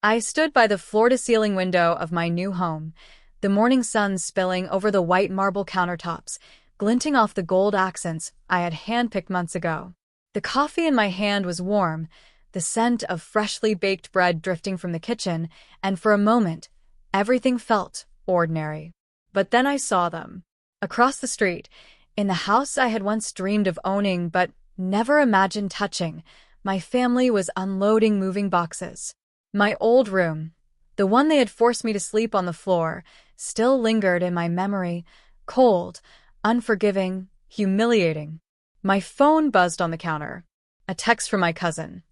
I stood by the floor-to-ceiling window of my new home, the morning sun spilling over the white marble countertops, glinting off the gold accents I had handpicked months ago. The coffee in my hand was warm, the scent of freshly baked bread drifting from the kitchen, and for a moment, everything felt ordinary. But then I saw them. Across the street, in the house I had once dreamed of owning but never imagined touching, my family was unloading moving boxes. My old room, the one they had forced me to sleep on the floor, still lingered in my memory, cold, unforgiving, humiliating. My phone buzzed on the counter. A text from my cousin.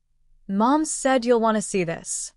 "Mom said you'll want to see this."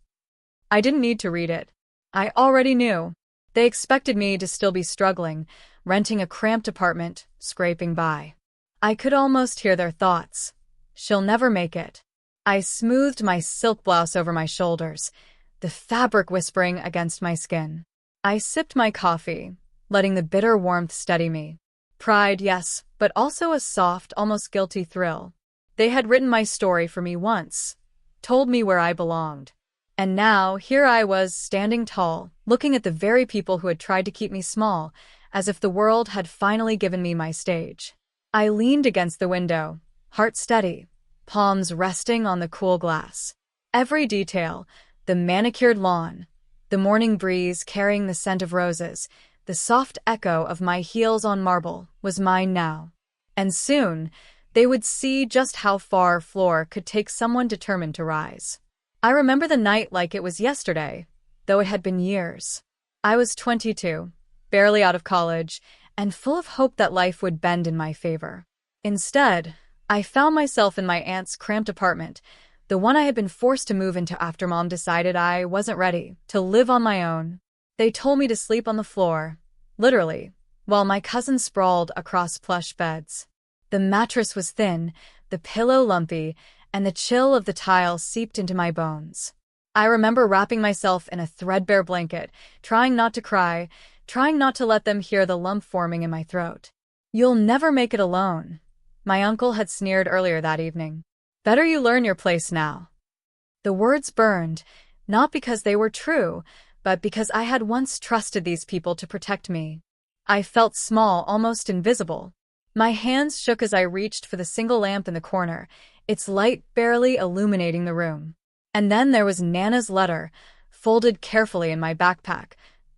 I didn't need to read it. I already knew. They expected me to still be struggling, renting a cramped apartment, scraping by. I could almost hear their thoughts. She'll never make it. I smoothed my silk blouse over my shoulders, the fabric whispering against my skin. I sipped my coffee, letting the bitter warmth steady me. Pride, yes, but also a soft, almost guilty thrill. They had written my story for me once, told me where I belonged. And now, here I was, standing tall, looking at the very people who had tried to keep me small, as if the world had finally given me my stage. I leaned against the window, heart steady, palms resting on the cool glass. Every detail, the manicured lawn, the morning breeze carrying the scent of roses, the soft echo of my heels on marble, was mine now. And soon, they would see just how far floor could take someone determined to rise. I remember the night like it was yesterday, though it had been years. I was 22, barely out of college, and full of hope that life would bend in my favor. Instead, I found myself in my aunt's cramped apartment, the one I had been forced to move into after Mom decided I wasn't ready to live on my own. They told me to sleep on the floor, literally, while my cousin sprawled across plush beds. The mattress was thin, the pillow lumpy, and the chill of the tile seeped into my bones. I remember wrapping myself in a threadbare blanket, trying not to cry, trying not to let them hear the lump forming in my throat. "You'll never make it alone," my uncle had sneered earlier that evening. "Better you learn your place now." The words burned, not because they were true, but because I had once trusted these people to protect me. I felt small, almost invisible. My hands shook as I reached for the single lamp in the corner, its light barely illuminating the room. And then there was Nana's letter, folded carefully in my backpack,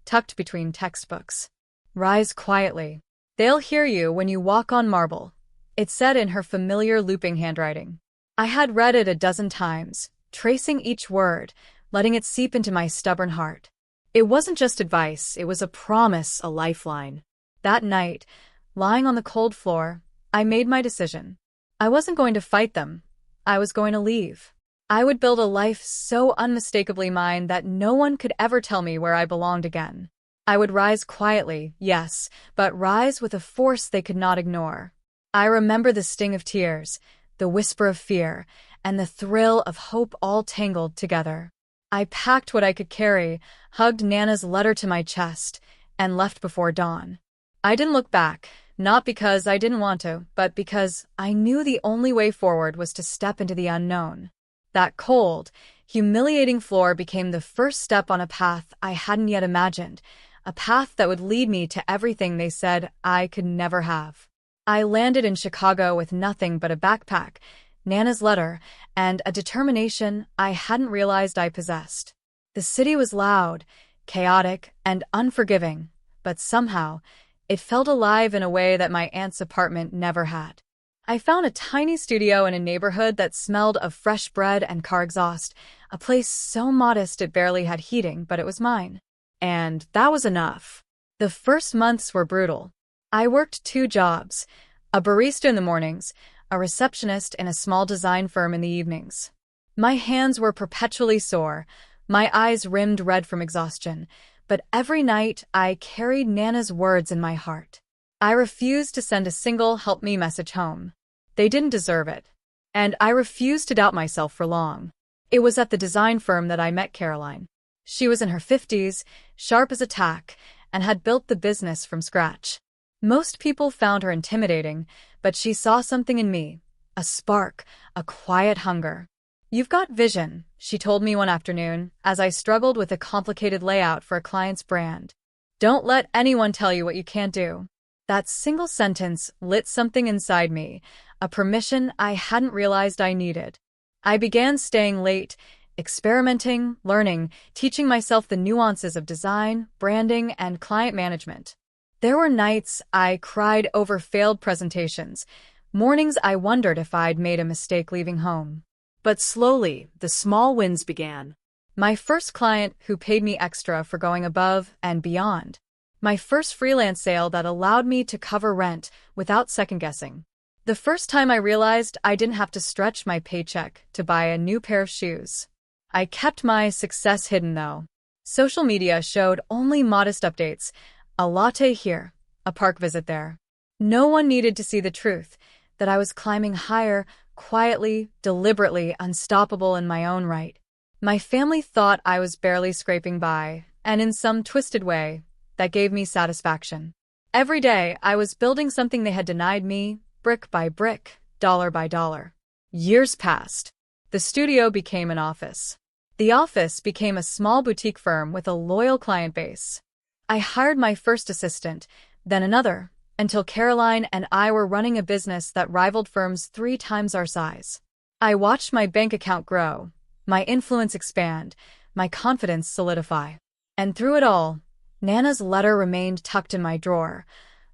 tucked between textbooks. "Rise quietly. They'll hear you when you walk on marble," it said in her familiar looping handwriting. I had read it a dozen times, tracing each word, letting it seep into my stubborn heart. It wasn't just advice, it was a promise, a lifeline. That night, lying on the cold floor, I made my decision. I wasn't going to fight them. I was going to leave. I would build a life so unmistakably mine that no one could ever tell me where I belonged again. I would rise quietly, yes, but rise with a force they could not ignore. I remember the sting of tears, the whisper of fear, and the thrill of hope all tangled together. I packed what I could carry, hugged Nana's letter to my chest, and left before dawn. I didn't look back, not because I didn't want to, but because I knew the only way forward was to step into the unknown. That cold, humiliating floor became the first step on a path I hadn't yet imagined, a path that would lead me to everything they said I could never have. I landed in Chicago with nothing but a backpack, Nana's letter, and a determination I hadn't realized I possessed. The city was loud, chaotic, and unforgiving, but somehow, it felt alive in a way that my aunt's apartment never had. I found a tiny studio in a neighborhood that smelled of fresh bread and car exhaust, a place so modest it barely had heating, but it was mine. And that was enough. The first months were brutal. I worked 2 jobs, a barista in the mornings, a receptionist in a small design firm in the evenings. My hands were perpetually sore, my eyes rimmed red from exhaustion, but every night I carried Nana's words in my heart. I refused to send a single help me message home. They didn't deserve it. And I refused to doubt myself for long. It was at the design firm that I met Caroline. She was in her 50s, sharp as a tack, and had built the business from scratch. Most people found her intimidating, but she saw something in me, a spark, a quiet hunger. "You've got vision," she told me one afternoon as I struggled with a complicated layout for a client's brand. "Don't let anyone tell you what you can't do." That single sentence lit something inside me, a permission I hadn't realized I needed. I began staying late, experimenting, learning, teaching myself the nuances of design, branding, and client management. There were nights I cried over failed presentations, mornings I wondered if I'd made a mistake leaving home. But slowly, the small wins began. My first client who paid me extra for going above and beyond. My first freelance sale that allowed me to cover rent without second-guessing. The first time I realized I didn't have to stretch my paycheck to buy a new pair of shoes. I kept my success hidden, though. Social media showed only modest updates, a latte here, a park visit there. No one needed to see the truth, that I was climbing higher, quietly, deliberately, unstoppable in my own right. My family thought I was barely scraping by, and in some twisted way, that gave me satisfaction. Every day, I was building something they had denied me, brick by brick, dollar by dollar. Years passed. The studio became an office. The office became a small boutique firm with a loyal client base. I hired my first assistant, then another, until Caroline and I were running a business that rivaled firms 3 times our size. I watched my bank account grow, my influence expand, my confidence solidify. And through it all, Nana's letter remained tucked in my drawer,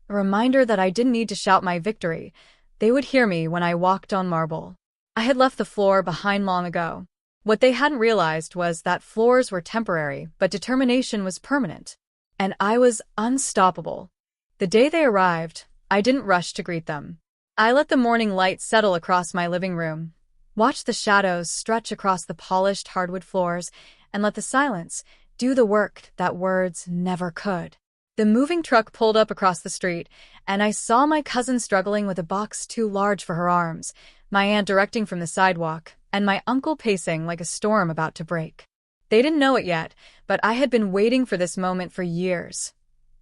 a reminder that I didn't need to shout my victory. They would hear me when I walked on marble. I had left the floor behind long ago. What they hadn't realized was that floors were temporary, but determination was permanent. And I was unstoppable. The day they arrived, I didn't rush to greet them. I let the morning light settle across my living room, watched the shadows stretch across the polished hardwood floors, and let the silence do the work that words never could. The moving truck pulled up across the street, and I saw my cousin struggling with a box too large for her arms, my aunt directing from the sidewalk, and my uncle pacing like a storm about to break. They didn't know it yet, but I had been waiting for this moment for years.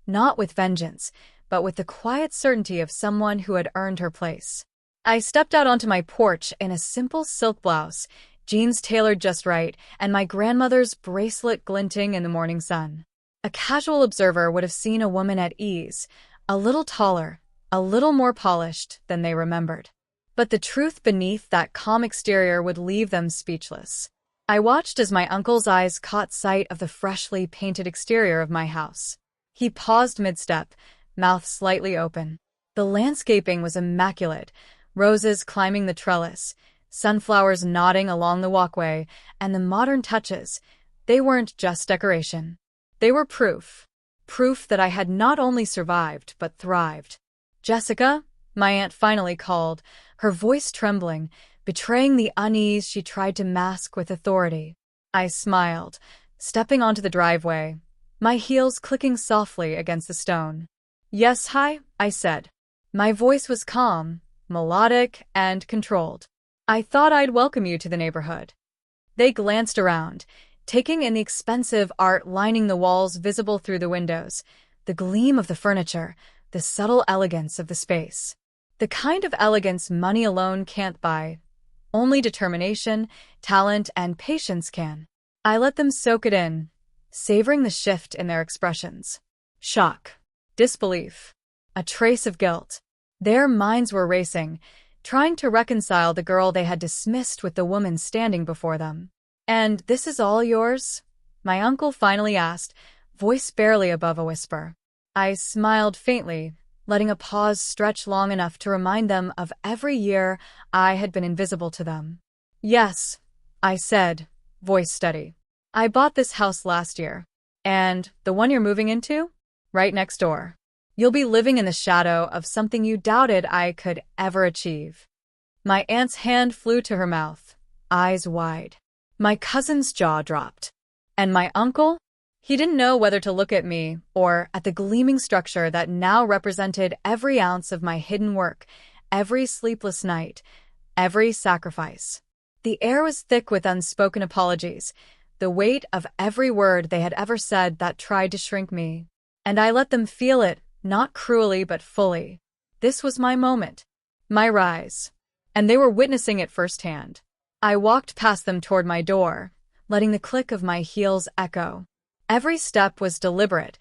Not with vengeance, but with the quiet certainty of someone who had earned her place. I stepped out onto my porch in a simple silk blouse, jeans tailored just right, and my grandmother's bracelet glinting in the morning sun. A casual observer would have seen a woman at ease, a little taller, a little more polished than they remembered. But the truth beneath that calm exterior would leave them speechless. I watched as my uncle's eyes caught sight of the freshly painted exterior of my house. He paused mid-step, mouth slightly open. The landscaping was immaculate, roses climbing the trellis, sunflowers nodding along the walkway, and the modern touches, they weren't just decoration. They were proof. Proof that I had not only survived, but thrived. "Jessica," my aunt finally called, her voice trembling, betraying the unease she tried to mask with authority. I smiled, stepping onto the driveway, my heels clicking softly against the stone. "Yes, hi," I said. My voice was calm, melodic, and controlled. "I thought I'd welcome you to the neighborhood." They glanced around, taking in the expensive art lining the walls visible through the windows, the gleam of the furniture, the subtle elegance of the space. The kind of elegance money alone can't buy. Only determination, talent, and patience can. I let them soak it in, savoring the shift in their expressions. Shock, disbelief, a trace of guilt. Their minds were racing, trying to reconcile the girl they had dismissed with the woman standing before them. "And this is all yours?" my uncle finally asked, voice barely above a whisper. I smiled faintly, letting a pause stretch long enough to remind them of every year I had been invisible to them. "Yes," I said, voice steady. "I bought this house last year. And the one you're moving into? Right next door. You'll be living in the shadow of something you doubted I could ever achieve." My aunt's hand flew to her mouth, eyes wide. My cousin's jaw dropped. And my uncle? He didn't know whether to look at me or at the gleaming structure that now represented every ounce of my hidden work, every sleepless night, every sacrifice. The air was thick with unspoken apologies, the weight of every word they had ever said that tried to shrink me. And I let them feel it, not cruelly but fully. This was my moment, my rise. And they were witnessing it firsthand. I walked past them toward my door, letting the click of my heels echo. Every step was deliberate,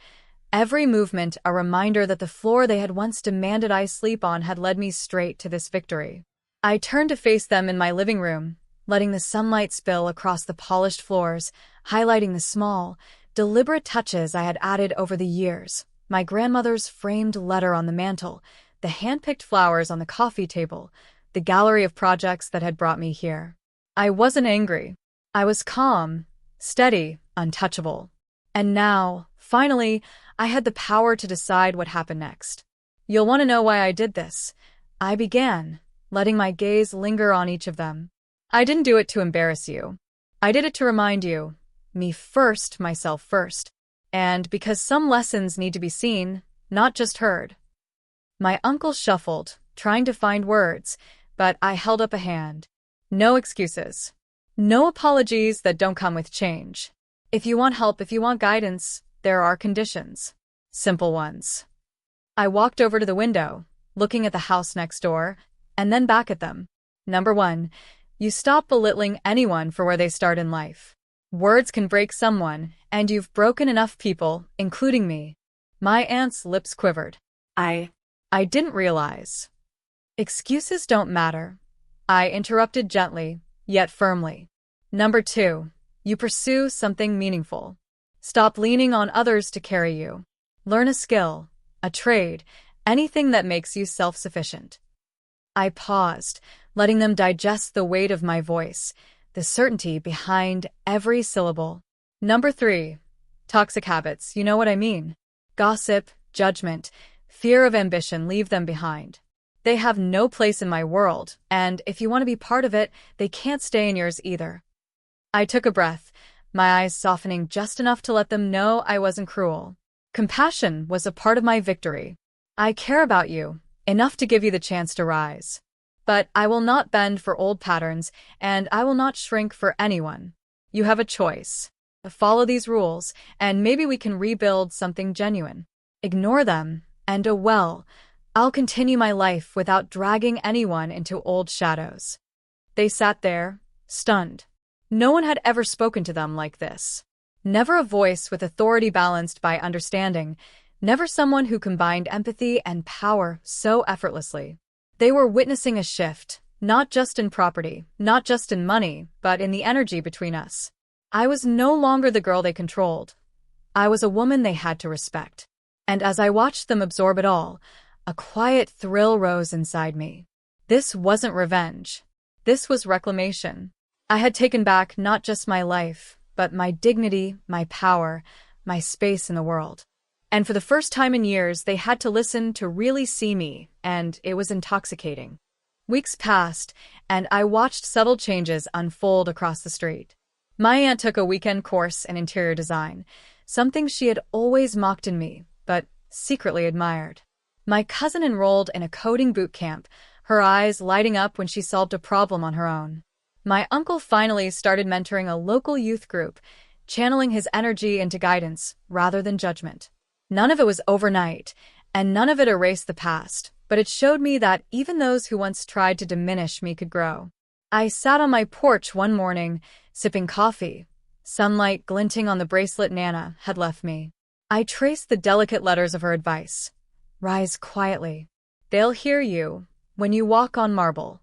every movement a reminder that the floor they had once demanded I sleep on had led me straight to this victory. I turned to face them in my living room, letting the sunlight spill across the polished floors, highlighting the small, deliberate touches I had added over the years. My grandmother's framed letter on the mantel, the hand-picked flowers on the coffee table, the gallery of projects that had brought me here. I wasn't angry. I was calm, steady, untouchable. And now, finally, I had the power to decide what happened next. You'll want to know why I did this. I began, letting my gaze linger on each of them. I didn't do it to embarrass you. I did it to remind you, me first, myself first. And because some lessons need to be seen, not just heard. My uncle shuffled, trying to find words, but I held up a hand. No excuses. No apologies that don't come with change. If you want help, if you want guidance, there are conditions. Simple ones. I walked over to the window, looking at the house next door, and then back at them. Number 1, you stop belittling anyone for where they start in life. Words can break someone, and you've broken enough people, including me. My aunt's lips quivered. I didn't realize. Excuses don't matter. I interrupted gently, yet firmly. Number 2, you pursue something meaningful. Stop leaning on others to carry you. Learn a skill, a trade, anything that makes you self-sufficient. I paused, letting them digest the weight of my voice, the certainty behind every syllable. Number 3, toxic habits, you know what I mean. Gossip, judgment, fear of ambition, leave them behind. They have no place in my world, and if you want to be part of it, they can't stay in yours either. I took a breath, my eyes softening just enough to let them know I wasn't cruel. Compassion was a part of my victory. I care about you, enough to give you the chance to rise. But I will not bend for old patterns, and I will not shrink for anyone. You have a choice. Follow these rules, and maybe we can rebuild something genuine. Ignore them, and I'll continue my life without dragging anyone into old shadows. They sat there, stunned. No one had ever spoken to them like this. Never a voice with authority balanced by understanding, never someone who combined empathy and power so effortlessly. They were witnessing a shift, not just in property, not just in money, but in the energy between us. I was no longer the girl they controlled. I was a woman they had to respect. And as I watched them absorb it all, a quiet thrill rose inside me. This wasn't revenge. This was reclamation. I had taken back not just my life, but my dignity, my power, my space in the world. And for the first time in years, they had to listen to really see me, and it was intoxicating. Weeks passed, and I watched subtle changes unfold across the street. My aunt took a weekend course in interior design, something she had always mocked in me, but secretly admired. My cousin enrolled in a coding boot camp, her eyes lighting up when she solved a problem on her own. My uncle finally started mentoring a local youth group, channeling his energy into guidance rather than judgment. None of it was overnight, and none of it erased the past, but it showed me that even those who once tried to diminish me could grow. I sat on my porch one morning, sipping coffee, sunlight glinting on the bracelet Nana had left me. I traced the delicate letters of her advice. Rise quietly. They'll hear you when you walk on marble.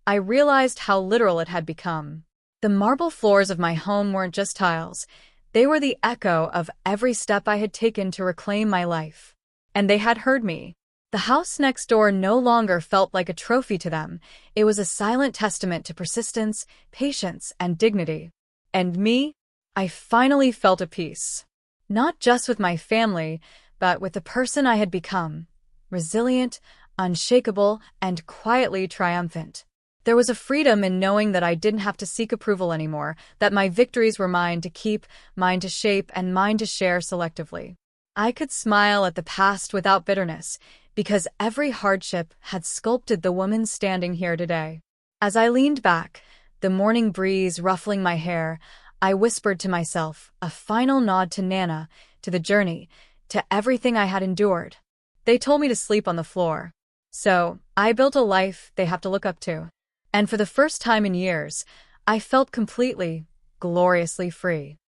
I realized how literal it had become. The marble floors of my home weren't just tiles. They were the echo of every step I had taken to reclaim my life. And they had heard me. The house next door no longer felt like a trophy to them. It was a silent testament to persistence, patience, and dignity. And me? I finally felt at peace. Not just with my family, but with the person I had become. Resilient, unshakable, and quietly triumphant. There was a freedom in knowing that I didn't have to seek approval anymore, that my victories were mine to keep, mine to shape, and mine to share selectively. I could smile at the past without bitterness, because every hardship had sculpted the woman standing here today. As I leaned back, the morning breeze ruffling my hair, I whispered to myself, a final nod to Nana, to the journey, to everything I had endured. They told me to sleep on the floor. So, I built a life they have to look up to. And for the first time in years, I felt completely, gloriously free.